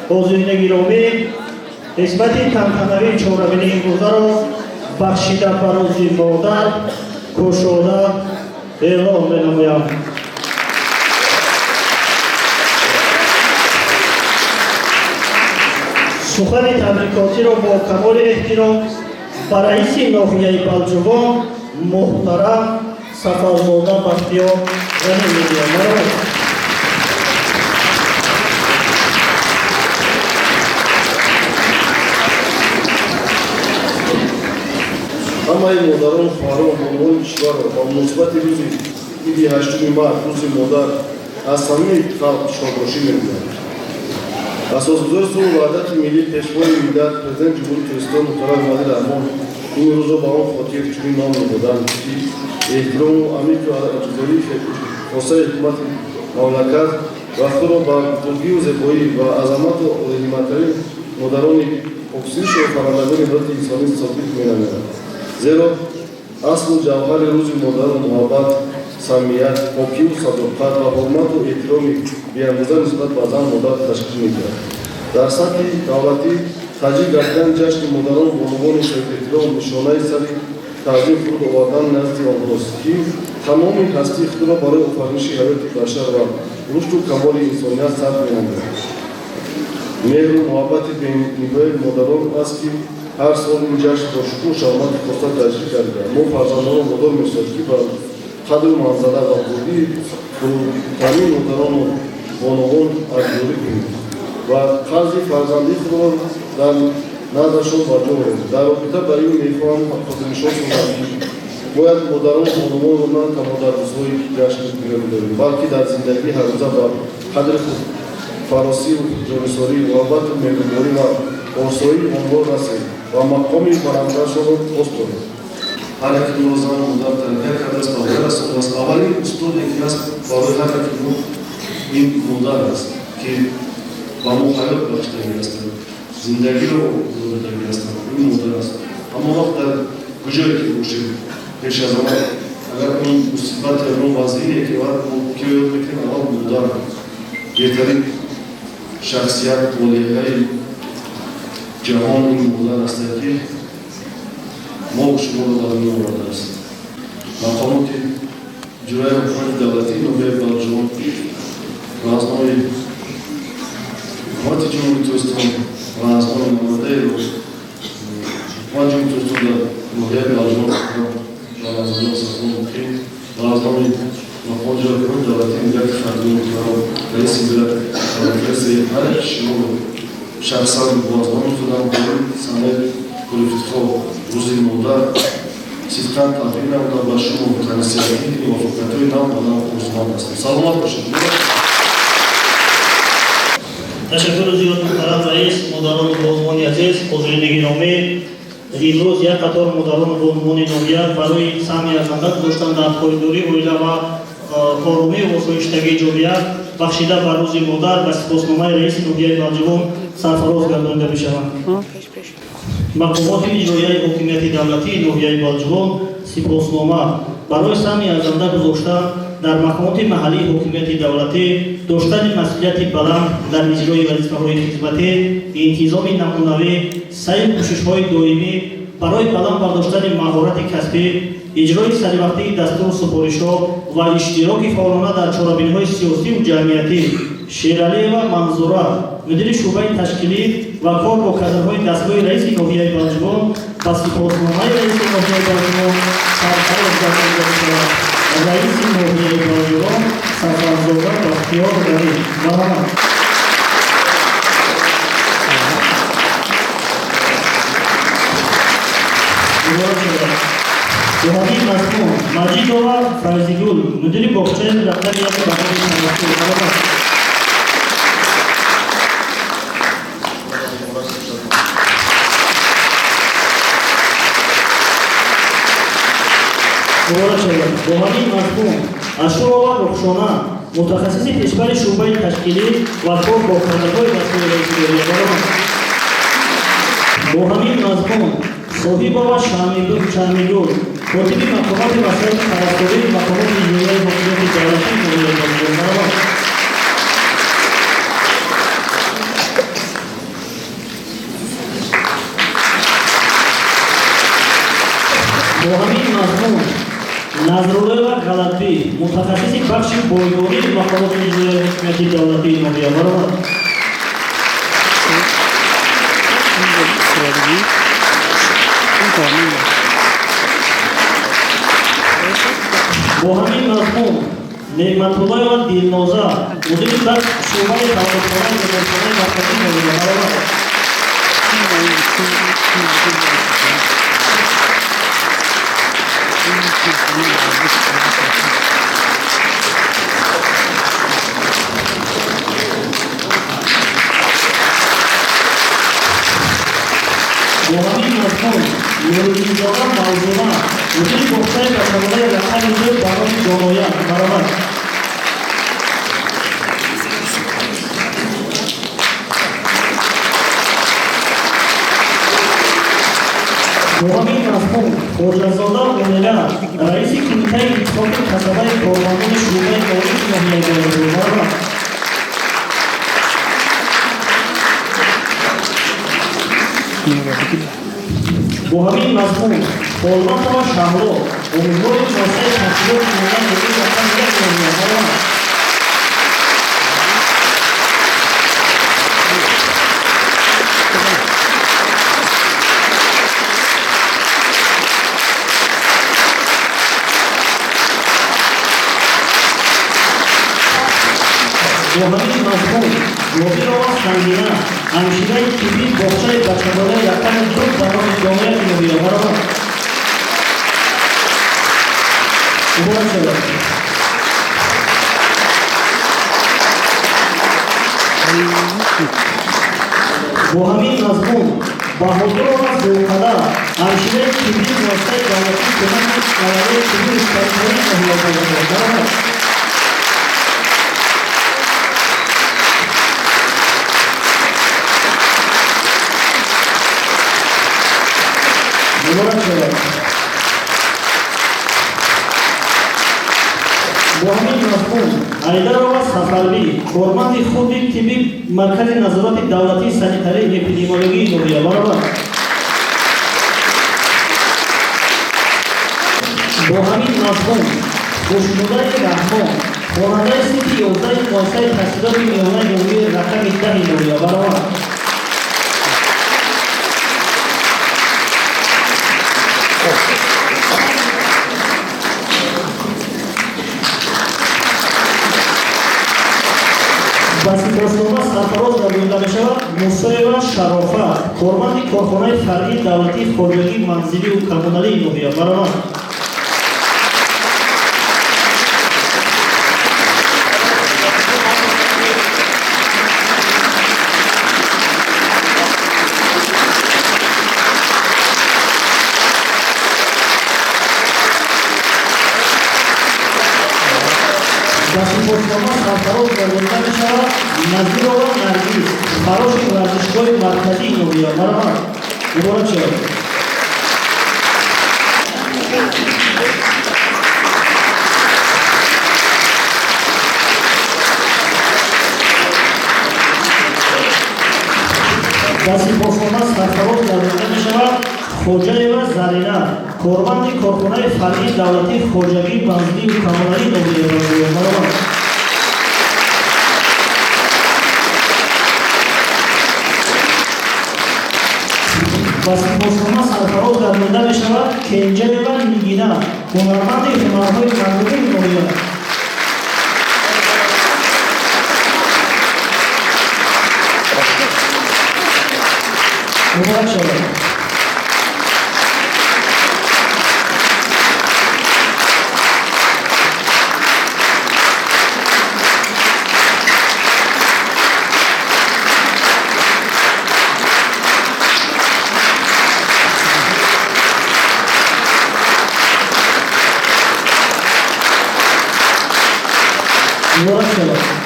حضورین گرامی قسمت تنتنوی چهارمین این روزه را بخشیده بروز مادر کشاده اعلام نمایم. سخن تبریکاتی را با کمال احترام به رئیس ناحیه بلجوان محترم سفرزاده بختیار غنی می‌گویم. همه مادران خواهران بانوان کشور با مناسبت روز عید 8 مارس روز مادر از همه خلق شادباشی می‌گویند. اساسگزار صلح و وحدت ملی پیشوای ملت پرزیدنت جمهوری ترکستان محترم وزیر رحمان این روز را به آن خاطر چنین نام دادند که احترام و عمیق اعتباری خاصه حکومت مملکت وقت را به بزرگی و زیبایی و عظمت و عظیمترین مادران پاکیزیش و فرزندان ملت انسانی ثابت می‌نماید. زیرا اصل و جوهر روز مادر محبت، صمیمیت، پاکی و صداقت و حرمت و احترام بی‌اندازه نسبت به زن مادر تشکیل می‌دهد. در سطح دولتی تجدید گردیدن جشن مادران بانوان شگفت‌احترام نشانه سری تعظیم فرود آوردن نزد آنهاست که تمام هستی خود را برای آفرینش حیات بشر و رشد و کمال انسانیت صرف می‌نماید. مهر و محبت بی‌نهایت مادران است که هر سال این جشن با شکوه و شهامت خاصه تجدید گردیده. ما فرزندان را وادار می‌سازیم که بر قدر و منزلت و بزرگی فروتنی مادران و بانوان ارزیابی کنیم و قرض فرزندی خود را در نزدشان برجا آوریم. در رابطه با این می‌خواهم خاطرنشان کنم که باید مادران و بانوان را نه تنها در روزهای جشن گرامی داریم بلکه در زندگی هر روزه با قدر خود فراسی و جانثاری محبت و مهربانی و پارسایی آنها رسیم و مقام برنده‌شان را پست کنیم. هر یک نوزان مادر تربیت کرده است و غیر است. اولین اسطوره که است برای هر یک این مادر است که با ما حیات بخشیده می‌رسد. زندگی را داده می‌رسد. این مادر است. اما وقت در کجایی که باشیم پیش از آن اگر اون مصیبت یا اون وضعیتی که باید که می‌کنیم اول مادر بهترین شخصیت والیهای جهان این مادر است که ما و شما را در میان آورده است. مقامات جرای حکومت دولتی ناحیه بلجوان راهنمای حکومت جمهوری ترکستان راهنمای نماینده حکومت جمهوری ترکستان در ناحیه بلجوان راهنمای سازمان مقیم راهنمای مقام جرای حکومت دولتی میگه که خدمت محترم رئیس ملت رئیس هر شما شخصا بازمان شدن کنید سند کلیفت‌ها روزی مادر صدقاً تبریک نمودم با شما متناسبی موفقیت‌های نام و نام عثمان هستم. سلامت باشید. تشکر زیاد محترم رئیس مادران بانوان عزیز حضورین گرامی امروز یک قطار مادران بانوان ناحیه برای سهمی ازنده گذاشتن در پایداری اویلا و آرامی و آسایشتگی جامعه بخشیده بر روز مادر به سپاسنامه رئیس ناحیه بلجوان سرفراز گردانده می‌شوند. مقامات اجرایی حکومت دولتی ناحیه بلجوان سپاسنامه برای سهمی ارزنده گذاشتن در مقامات محلی حکومت دولتی داشتن مسئولیت بلند در اجرای وظیفه‌های خدمتی انتظام نمونه‌ای سعی و کوشش‌های دائمی برای بلند برداشتن مهارت کسبی اجرای سریع‌وقتی دستور سپارش‌ها و اشتراک فعالانه در چاره‌بینی‌های سیاسی و جمعیتی شیرعلی و منظوره مدیر شعبه تشکیلی و کار با کادرهای دستگاه رئیس ناحیه بلجوان با سپاسنامه رئیس ناحیه بلجوان سرفراز گردانده می‌شود. رئیس ناحیه بلجوان سفرزاده بختیار غنی. ممنون. جهانی مضمون مجیدова فیضی‌گل مدیر باغچه رفتاریات بهاری شهرستان. روحانی مضمون اشرا و رخشانه متخصص کشور شعبه تشکیلی و کار با کادرهای دستگاه رئیس ناحیه روحانی مضمون صاحب و شرمیدون کاتب مقامات وسایل پرستاری مقامات اجرایی حکومت دولتی ناحیه بلجوان. Назруллоева Галатби, мутахассиси бахши бойдории мақолоти иҷроияи ҳокимияти давлатии Номия. Баробар. Бо ҳамин мазмун Неъматуллоева Дилноза, мудири дар шӯъбаи таваллудхонаи меҳмонхонаи марказии Номия. Баробар. Бо ҳамин мазмун Нуриддинзода Мавзуна, мудири бохчаи касабонаи рақами ду барои ҷоноя. Баробар. Бо ҳамин мазмун Хоҷазода Умила, раиси Кумитаи Иттифоқи касабаи кормандони шӯъбаи Олии Номия гардид. Баробар. бо ҳамин мазмун Холматова Шаҳро, умумвори хосаи таҳсилоти миллати рақами як Номия. Баробар. бо ҳамин мазмун Ҷобирова Сангина, ҳамшираи тиббии бохчаи бачагонаи рақами ду барои ҷомеияти Номия. Баробар. Муборак шавад. бо ҳамин мазмун Баҳодурова Зулқада, ҳамшираи тиббии воситаи давлатии кӯмаки аввалии тиббии мустақилони Номия. Баробар. Муборак шавад. бо ҳамин мазмун Айдарова Сафарбӣ, корманди худи тибби маркази назорати давлатии санитарии эпидемиологии Номия. Баробар. бо ҳамин мазмун Хушнудаи Раҳмон, хонандаи синфи 11 муассисаи таҳсилоти миёнаи умумии рақами 10 Номия. Баробар. ба сипоснома сарфароз гардонида мешавад Мусоева Шарофа, корманди корхонаи фаръии давлатии хоҷагии манзилию коммуналии Номия. Баробар. ба сипоснома сарфароз гардонида мешавад Назирова Наргиз, фароши варзишгоҳи марказии Номия. Баробар. Муборак шавад. ба сипоснома сарфароз гардонида мешавад Хоҷаева Зарина, корманди корхонаи фаръии давлатии хоҷагии манзилию коммуналии Номия. Баробар. ба сипоснома сарфароз гардонида мешавад Кенҷаева Нигина, ҳунарманди ҳунарҳои мардумии Номия. Муборак шавад. Муборак шавад.